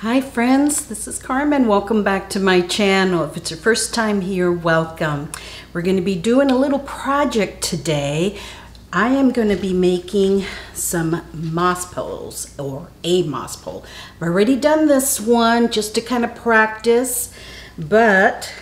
Hi friends, this is Carmen. Welcome back to my channel. If it's your first time here, welcome. We're going to be doing a little project today. I am going to be making some moss poles, or a moss pole. I've already done this one just to kind of practice, but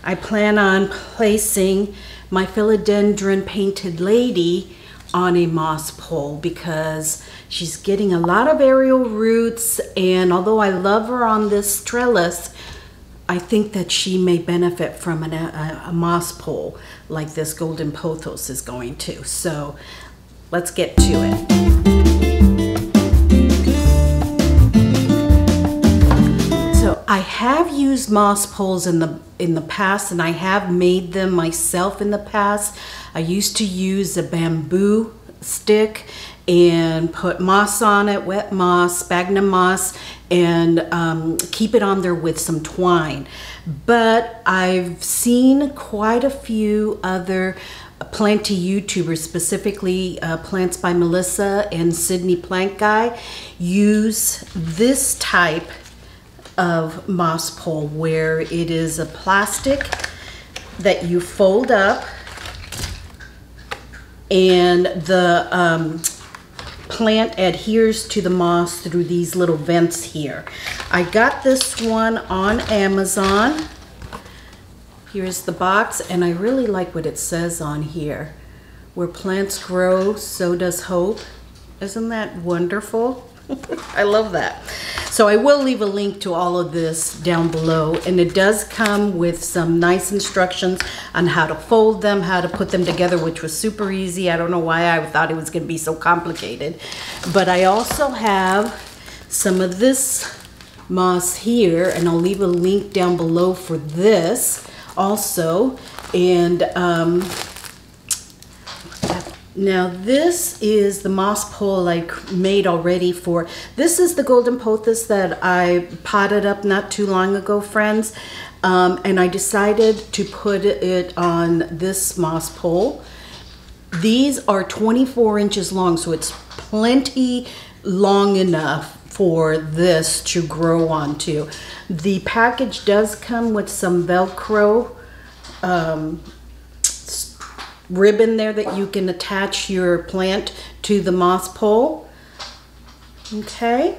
I plan on placing my Philodendron Painted Lady on a moss pole because she's getting a lot of aerial roots, and although I love her on this trellis, I think that she may benefit from a moss pole like this golden pothos is going to. So let's get to it. So I have used moss poles in the past, and I have made them myself in the past. I used to use a bamboo stick and put moss on it, wet moss, sphagnum moss, and keep it on there with some twine. But I've seen quite a few other planty YouTubers, specifically Plants by Melissa and Sydney Plant Guy, use this type of moss pole where it is a plastic that you fold up, and the plant adheres to the moss through these little vents here. I got this one on Amazon. Here's the box, and I really like what it says on here. Where plants grow, so does hope. Isn't that wonderful? I love that. So I will leave a link to all of this down below, and it does come with some nice instructions on how to fold them, how to put them together, which was super easy. I don't know why I thought it was going to be so complicated. But I also have some of this moss here, and I'll leave a link down below for this also. And now this is the moss pole I made already for, this is the golden pothos that I potted up not too long ago, friends. And I decided to put it on this moss pole. These are 24 inches long, so it's plenty long enough for this to grow onto. The package does come with some Velcro ribbon there that you can attach your plant to the moss pole. Okay,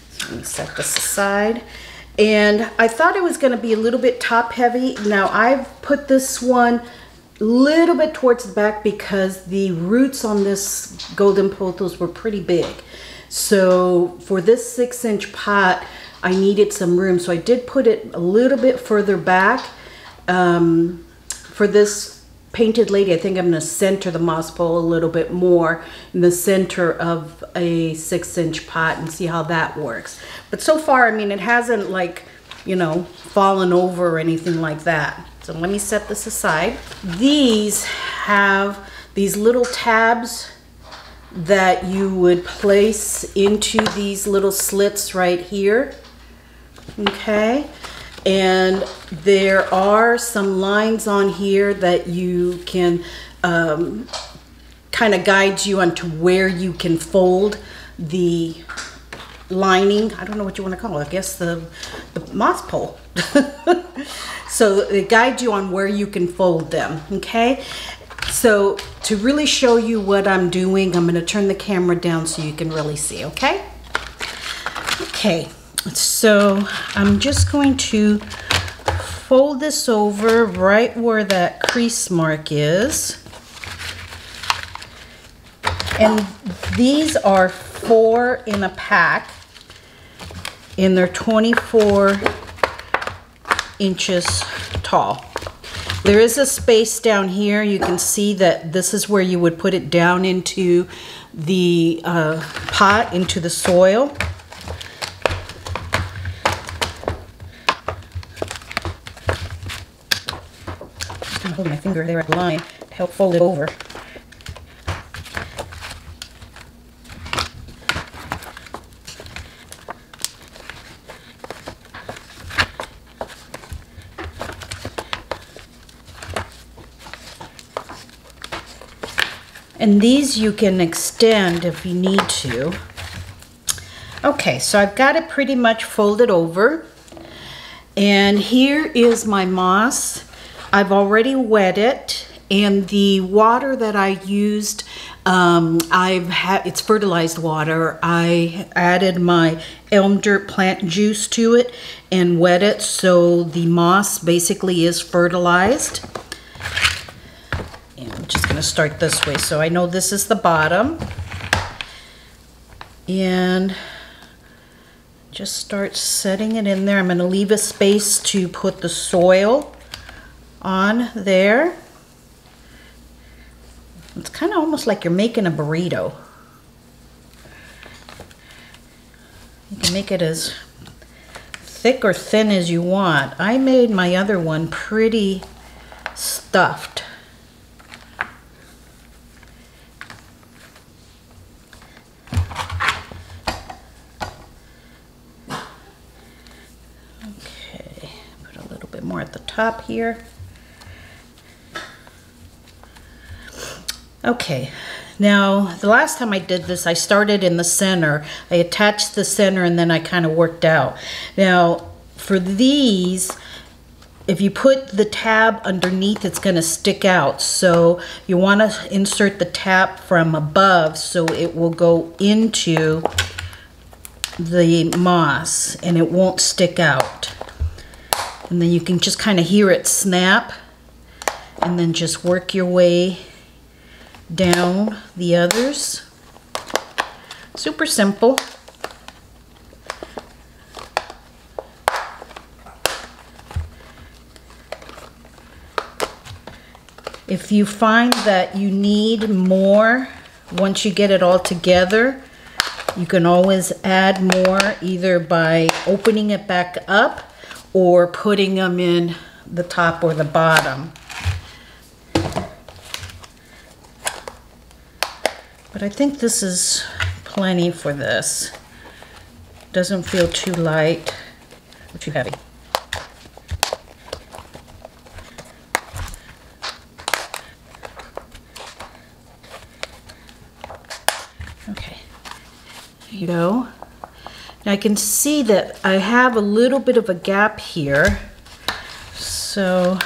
so let me set this aside. And I thought it was going to be a little bit top heavy. Now I've put this one a little bit towards the back because the roots on this golden pothos were pretty big. So for this 6-inch pot, I needed some room, so I did put it a little bit further back. For this Painted Lady, I think I'm going to center the moss pole a little bit more in the center of a 6-inch pot and see how that works. But so far, I mean, it hasn't, like, you know, fallen over or anything like that. So let me set this aside. These have these little tabs that you would place into these little slits right here. Okay. And there are some lines on here that you can kind of guide you onto where you can fold the lining. I don't know what you want to call it. I guess the moss pole. So it guides you on where you can fold them. Okay. So to really show you what I'm doing, I'm going to turn the camera down so you can really see. Okay. Okay. So I'm just going to fold this over right where that crease mark is. And these are 4 in a pack, and they're 24 inches tall. There is a space down here. You can see that this is where you would put it down into the pot, into the soil. Hold my finger there at the line to help fold it over. And these you can extend if you need to. Okay, so I've got it pretty much folded over. And here is my moss. I've already wet it, and the water that I used, it's fertilized water. I added my elm dirt plant juice to it and wet it, so the moss basically is fertilized. And I'm just gonna start this way. So I know this is the bottom. And just start setting it in there. I'm gonna leave a space to put the soil on there. It's kind of almost like you're making a burrito. You can make it as thick or thin as you want. I made my other one pretty stuffed. Okay, put a little bit more at the top here. Okay, now the last time I did this, I started in the center. I attached the center and then I kind of worked out. Now for these, if you put the tab underneath, it's going to stick out. So you want to insert the tab from above so it will go into the moss and it won't stick out. And then you can just kind of hear it snap, and then just work your way down the others. Super simple. If you find that you need more once you get it all together, you can always add more either by opening it back up or putting them in the top or the bottom. But I think this is plenty for this. Doesn't feel too light or too heavy. Okay, there you go. Now I can see that I have a little bit of a gap here, so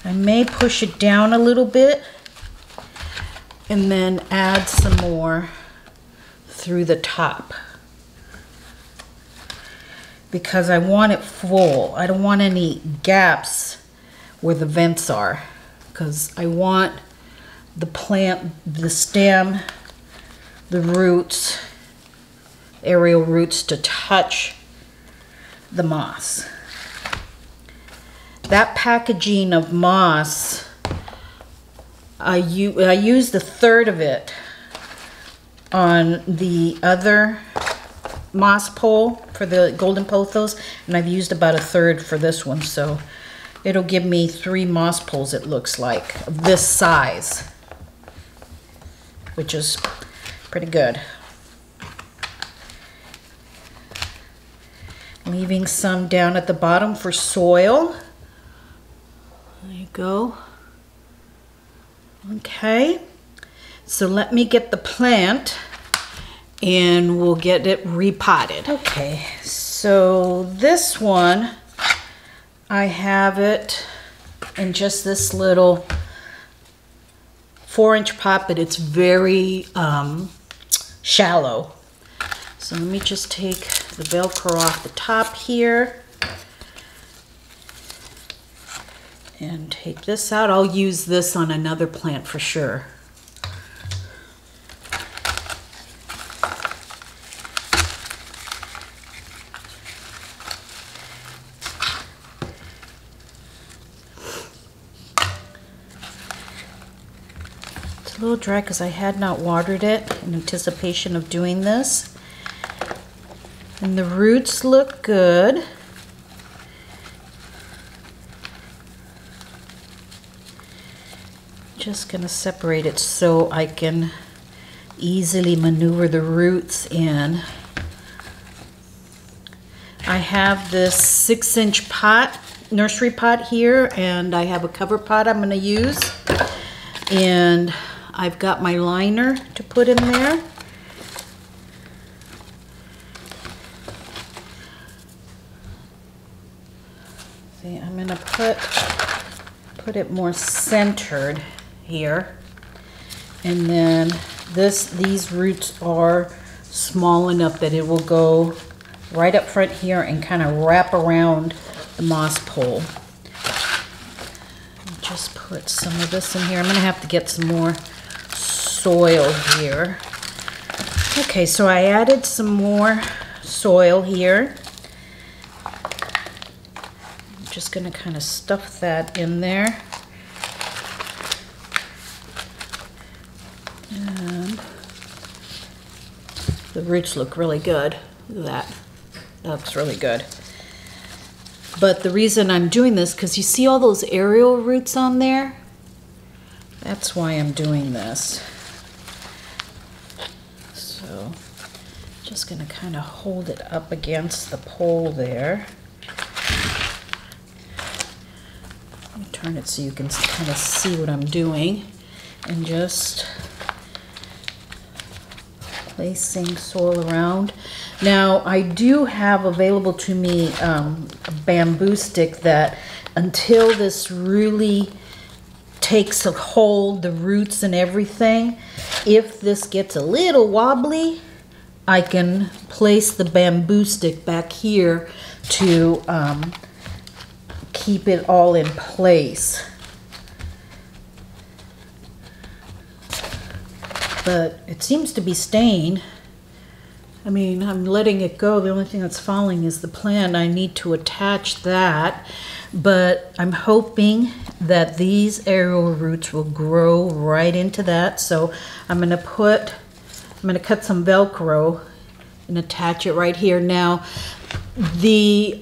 I may push it down a little bit and then add some more through the top, because I want it full. I don't want any gaps where the vents are, because I want the plant, the stem, the roots, aerial roots to touch the moss. That packaging of moss, I used a third of it on the other moss pole for the golden pothos, and I've used about a third for this one, so it'll give me 3 moss poles, it looks like, of this size, which is pretty good. Leaving some down at the bottom for soil. There you go. Okay, so let me get the plant and we'll get it repotted. Okay, so this one, I have it in just this little 4-inch pot, but it's very shallow. So let me just take the Velcro off the top here and take this out. I'll use this on another plant for sure. It's a little dry because I had not watered it in anticipation of doing this. And the roots look good. Just gonna separate it so I can easily maneuver the roots in. I have this 6-inch pot, nursery pot here, and I have a cover pot I'm gonna use. And I've got my liner to put in there. See, I'm gonna put it more centered here. And then these roots are small enough that it will go right up front here and kind of wrap around the moss pole. Just put some of this in here. I'm gonna have to get some more soil here. Okay, so I added some more soil here. I'm just gonna kind of stuff that in there. And the roots look really good. Look at that. That looks really good. But the reason I'm doing this, because you see all those aerial roots on there? That's why I'm doing this. So, just gonna kind of hold it up against the pole there. Let me turn it so you can kind of see what I'm doing. And just placing soil around. Now, I do have available to me a bamboo stick that until this really takes a hold, the roots and everything, if this gets a little wobbly, I can place the bamboo stick back here to keep it all in place. But it seems to be staying. I mean, I'm letting it go. The only thing that's falling is the plant. I need to attach that. But I'm hoping that these aerial roots will grow right into that. So I'm gonna cut some Velcro and attach it right here. Now, the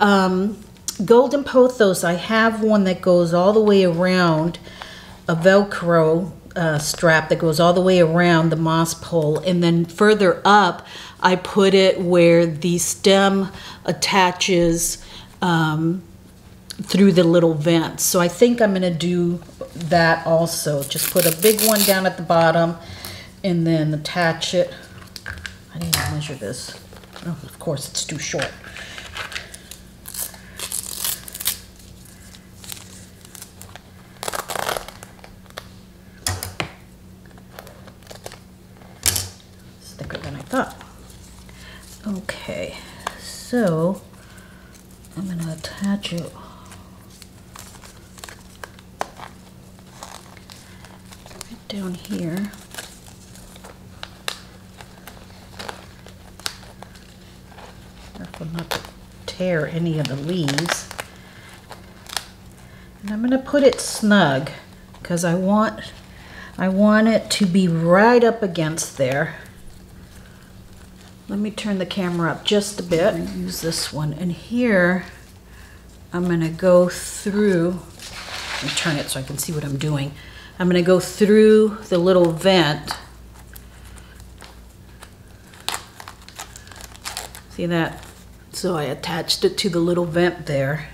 golden pothos, I have one that goes all the way around, a Velcro strap that goes all the way around the moss pole, and then further up I put it where the stem attaches through the little vents. So I think I'm gonna do that also. Just put a big one down at the bottom and then attach it. I need to measure this. Oh, of course it's too short. Thicker than I thought. Okay, so I'm going to attach it right down here. Careful not to tear any of the leaves. And I'm going to put it snug because I want it to be right up against there. Let me turn the camera up just a bit and use this one. And here, I'm gonna go through, let me turn it so I can see what I'm doing. I'm gonna go through the little vent. See that? So I attached it to the little vent there.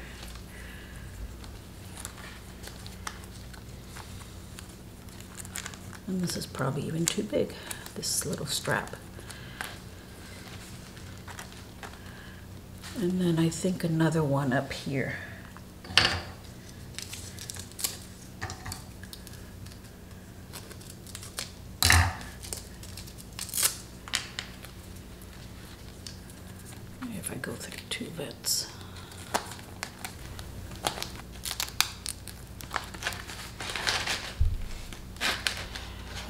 And this is probably even too big, this little strap. And then I think another one up here. If I go through two vents.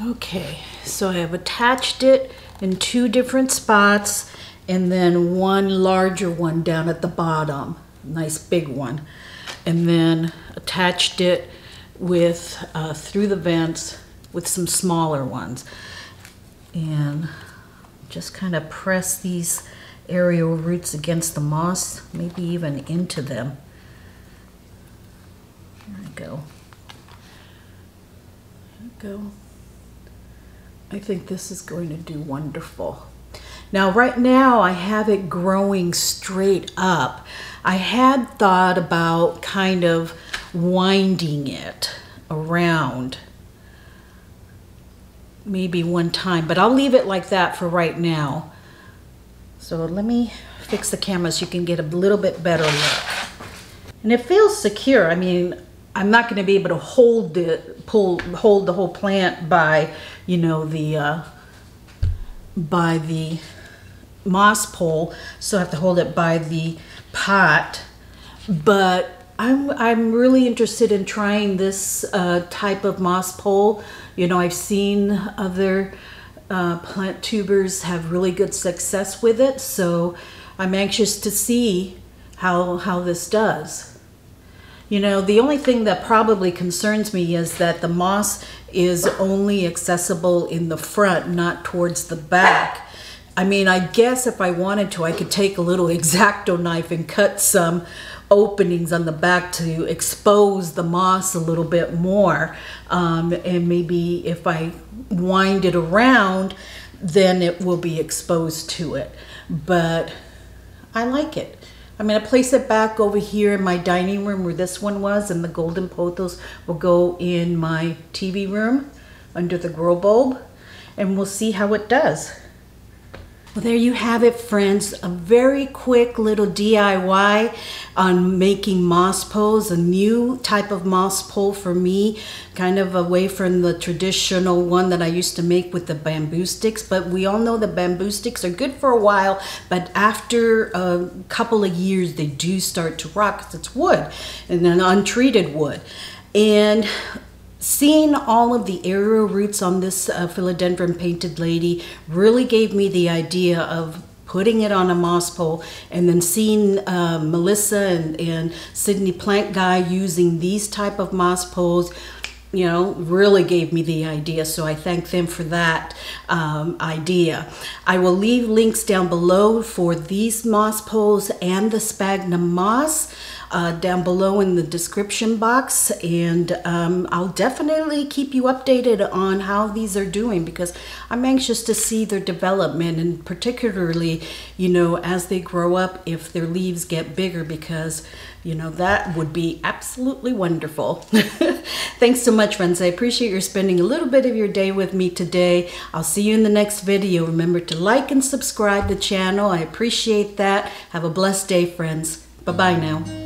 Okay, so I have attached it in two different spots, and then one larger one down at the bottom, nice big one, and then attached it with through the vents with some smaller ones, and just kind of press these aerial roots against the moss, maybe even into them. There we go. There we go. I think this is going to do wonderful. Now, right now, I have it growing straight up. I had thought about kind of winding it around maybe one time, but I'll leave it like that for right now. So let me fix the camera so you can get a little bit better look. And it feels secure. I mean, I'm not going to be able to hold the whole plant by, you know, by the moss pole, so I have to hold it by the pot. But I'm really interested in trying this type of moss pole. You know, I've seen other plant tubers have really good success with it, so I'm anxious to see how this does. You know, the only thing that probably concerns me is that the moss is only accessible in the front, not towards the back. I mean, I guess if I wanted to, I could take a little X-Acto knife and cut some openings on the back to expose the moss a little bit more. And maybe if I wind it around, then it will be exposed to it. But I like it. I'm going to place it back over here in my dining room where this one was, and the golden pothos will go in my TV room under the grow bulb, and we'll see how it does. Well, there you have it, friends. A very quick little DIY on making moss poles, a new type of moss pole for me, kind of away from the traditional one that I used to make with the bamboo sticks. But we all know the bamboo sticks are good for a while, but after a couple of years, they do start to rot because it's wood, and then untreated wood. And seeing all of the aerial roots on this Philodendron Painted Lady really gave me the idea of putting it on a moss pole, and then seeing Melissa and Sydney Plant Guy using these type of moss poles, you know, really gave me the idea. So I thank them for that idea. I will leave links down below for these moss poles and the sphagnum moss down below in the description box, and I'll definitely keep you updated on how these are doing, because I'm anxious to see their development, and particularly, you know, as they grow up, if their leaves get bigger, because, you know, that would be absolutely wonderful. Thanks so much, friends. I appreciate your spending a little bit of your day with me today. I'll see you in the next video. Remember to like and subscribe the channel. I appreciate that. Have a blessed day, friends. Bye-bye now.